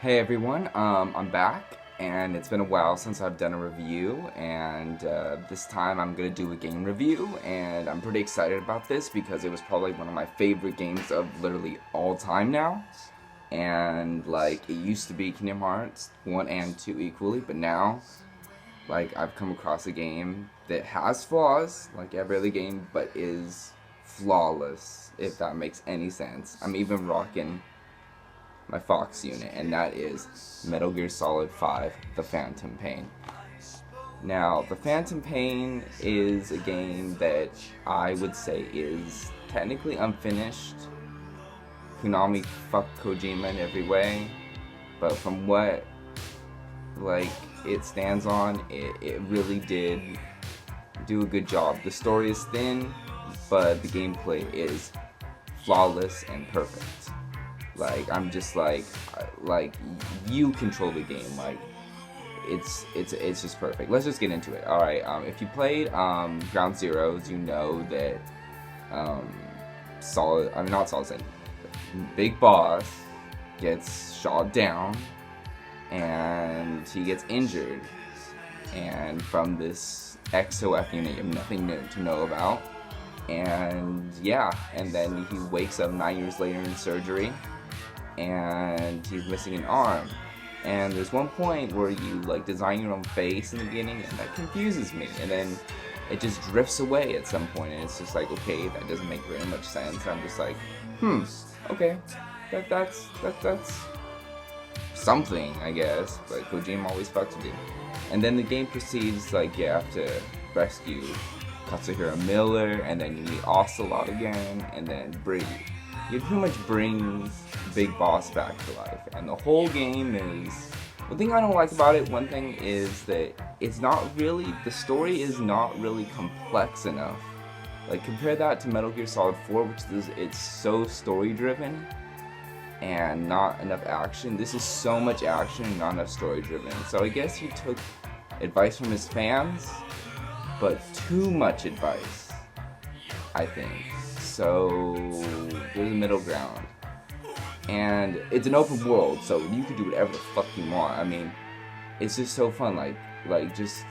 Hey everyone, I'm back, and it's been a while since I've done a review, and this time I'm gonna do a game review, and I'm pretty excited about this because it was probably one of my favorite games of literally all time now. And like it used to be Kingdom Hearts 1 and 2 equally, but now like I've come across a game that has flaws, like every other game, but is flawless, if that makes any sense. I'm even rocking my Fox unit, and that is Metal Gear Solid 5 The Phantom Pain. Now, The Phantom Pain is a game that I would say is technically unfinished. Konami fucked Kojima in every way, but from what like it stands on, it really did do a good job. The story is thin, but the gameplay is flawless and perfect. Like I'm just like you control the game. Like it's just perfect. Let's just get into it. All right. If you played Ground Zeroes, you know that um, Solid. I mean not Solid Snake. Big Boss gets shot down and he gets injured. And from this XOF unit, you have nothing to know about. And yeah, and then he wakes up 9 years later in surgery and he's missing an arm. And there's one point where you like design your own face in the beginning, and that confuses me. And then it just drifts away at some point, and it's just like, okay, that doesn't make very much sense. I'm just like, okay, that's something, I guess. But Kojima always fucks with you. And then the game proceeds like you have to rescue Katsuhiro Miller, and then you meet Ocelot again, and then you pretty much bring Big Boss back to life. And the whole game is, one thing I don't like about it, one thing is that the story is not really complex enough. Like compare that to Metal Gear Solid 4, it's so story driven and not enough action. This is so much action and not enough story driven. So I guess he took advice from his fans, but too much advice, I think. So there's a middle ground. And it's an open world, so you can do whatever the fuck you want. I mean, it's just so fun, just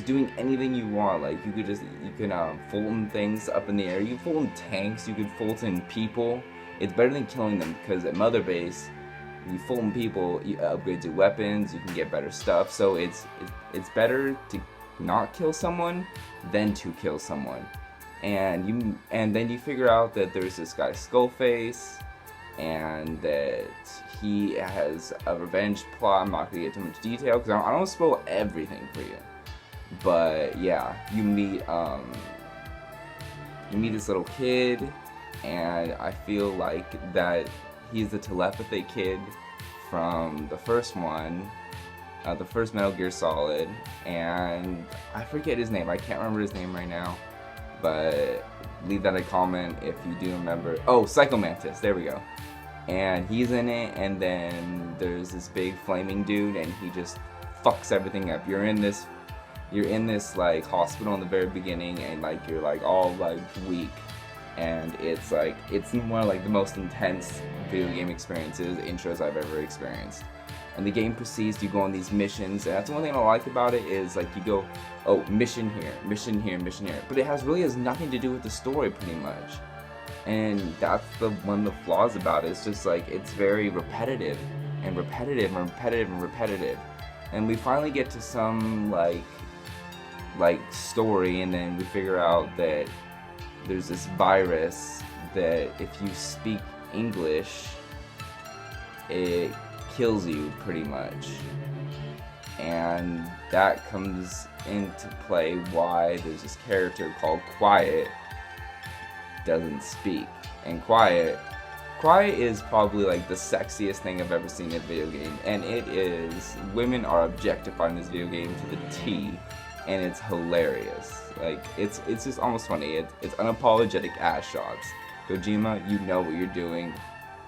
doing anything you want. Like you can Fulton things up in the air. You can Fulton tanks. You can Fulton people. It's better than killing them, because at Mother Base, you Fulton people, you upgrade your weapons. You can get better stuff. So it's better to not kill someone than to kill someone. And then you figure out that there's this guy Skullface, and that he has a revenge plot. I'm not gonna get too much detail because I don't spoil everything for you. But yeah, you meet this little kid, and I feel like that he's the telepathic kid from the first one, the first Metal Gear Solid, and I forget his name. I can't remember his name right now, but leave that a comment if you do remember. Oh, Psycho Mantis. There we go. And he's in it, and then there's this big flaming dude, and he just fucks everything up. You're in this like hospital in the very beginning, and like you're like all like weak, and it's one of like the most intense video game experiences, intros I've ever experienced. And the game proceeds, you go on these missions, and that's one thing I like about it is like you go, oh, mission here, mission here, mission here, but it has nothing to do with the story pretty much. And that's one of the flaws about it. It's just like it's very repetitive and repetitive and repetitive and repetitive. And we finally get to some like story, and then we figure out that there's this virus that if you speak English, it kills you pretty much. And that comes into play why there's this character called Quiet doesn't speak. And Quiet is probably like the sexiest thing I've ever seen in a video game, and it is, women are objectifying this video game to the T, and it's hilarious. Like it's just almost funny. It's unapologetic ass shots. Kojima, you know what you're doing,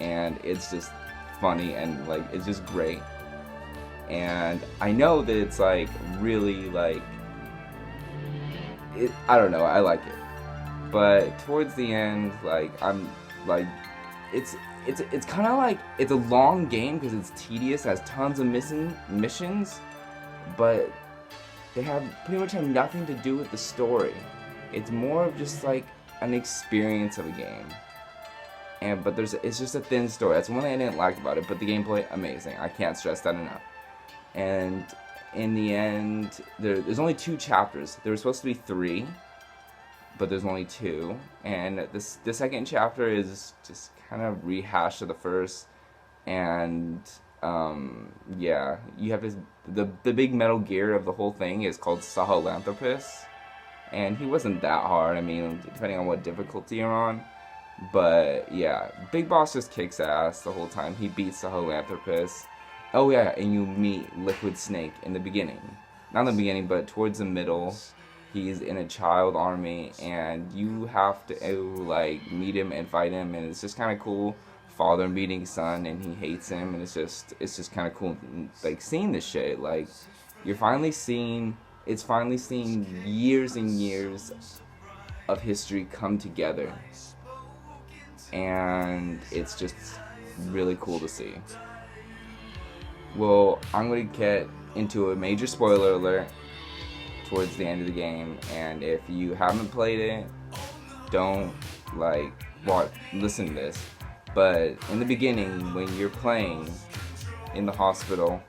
and it's just funny, and like it's just great. And I know that it's like really like I don't know, I like it. But towards the end, like I'm like it's it's kind of like, it's a long game because it's tedious, has tons of missions, but they pretty much have nothing to do with the story. It's more of just like an experience of a game. But it's just a thin story. That's one thing I didn't like about it. But the gameplay, amazing. I can't stress that enough. And in the end, there's only 2 chapters. There were supposed to be 3, but there's only 2. And the second chapter is just kind of rehash of the first. And yeah, you have the big Metal Gear of the whole thing is called Sahelanthropus, and he wasn't that hard. I mean, depending on what difficulty you're on. But yeah, Big Boss just kicks ass the whole time. He beats Sahelanthropus. Oh yeah, and you meet Liquid Snake in the beginning. Not in the beginning, but towards the middle. He's in a child army, and you have to like meet him and fight him, and it's just kind of cool. Father meeting son, and he hates him, and it's just kind of cool, like seeing this shit. Like it's finally seeing years and years of history come together, and it's just really cool to see. Well, I'm gonna get into a major spoiler alert towards the end of the game, and if you haven't played it, don't listen to this. But in the beginning, when you're playing in the hospital,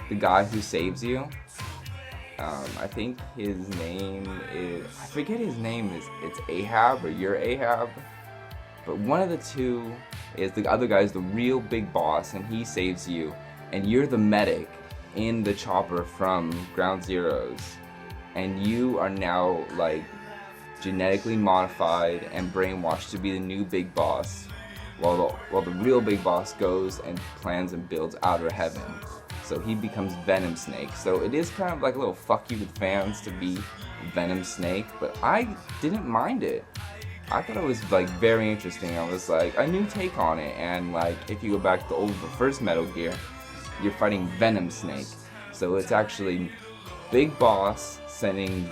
the guy who saves you, I think his name is, I forget his name, it's Ahab, or you're Ahab, but one of the two is, the other guy is the real big boss, and he saves you, and you're the medic in the chopper from Ground Zeroes, and you are now like genetically modified and brainwashed to be the new big boss, while the real big boss goes and plans and builds Outer Heaven. So he becomes Venom Snake. So it is kind of like a little fuck you with fans to be Venom Snake, but I didn't mind it. I thought it was like very interesting. I was like, a new take on it, and like if you go back to the first Metal Gear, you're fighting Venom Snake. So it's actually Big Boss sending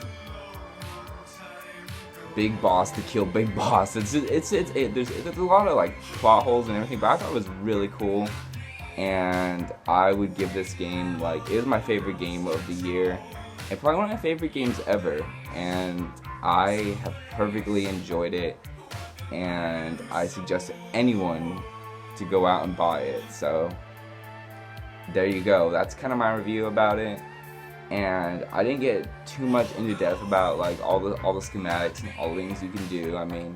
Big Boss to kill Big Boss. There's a lot of like plot holes and everything, but I thought it was really cool, and I would give this game, like, it was my favorite game of the year, and probably one of my favorite games ever, and I have perfectly enjoyed it, and I suggest anyone to go out and buy it. So there you go. That's kind of my review about it. And I didn't get too much into depth about like all the schematics and all the things you can do. I mean,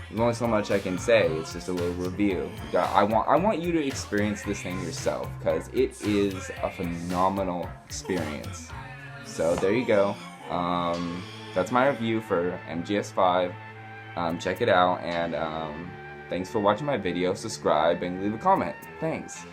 there's only so much I can say. It's just a little review. I want you to experience this thing yourself, because it is a phenomenal experience. So there you go. That's my review for MGS5. Check it out, and thanks for watching my video. Subscribe and leave a comment. Thanks.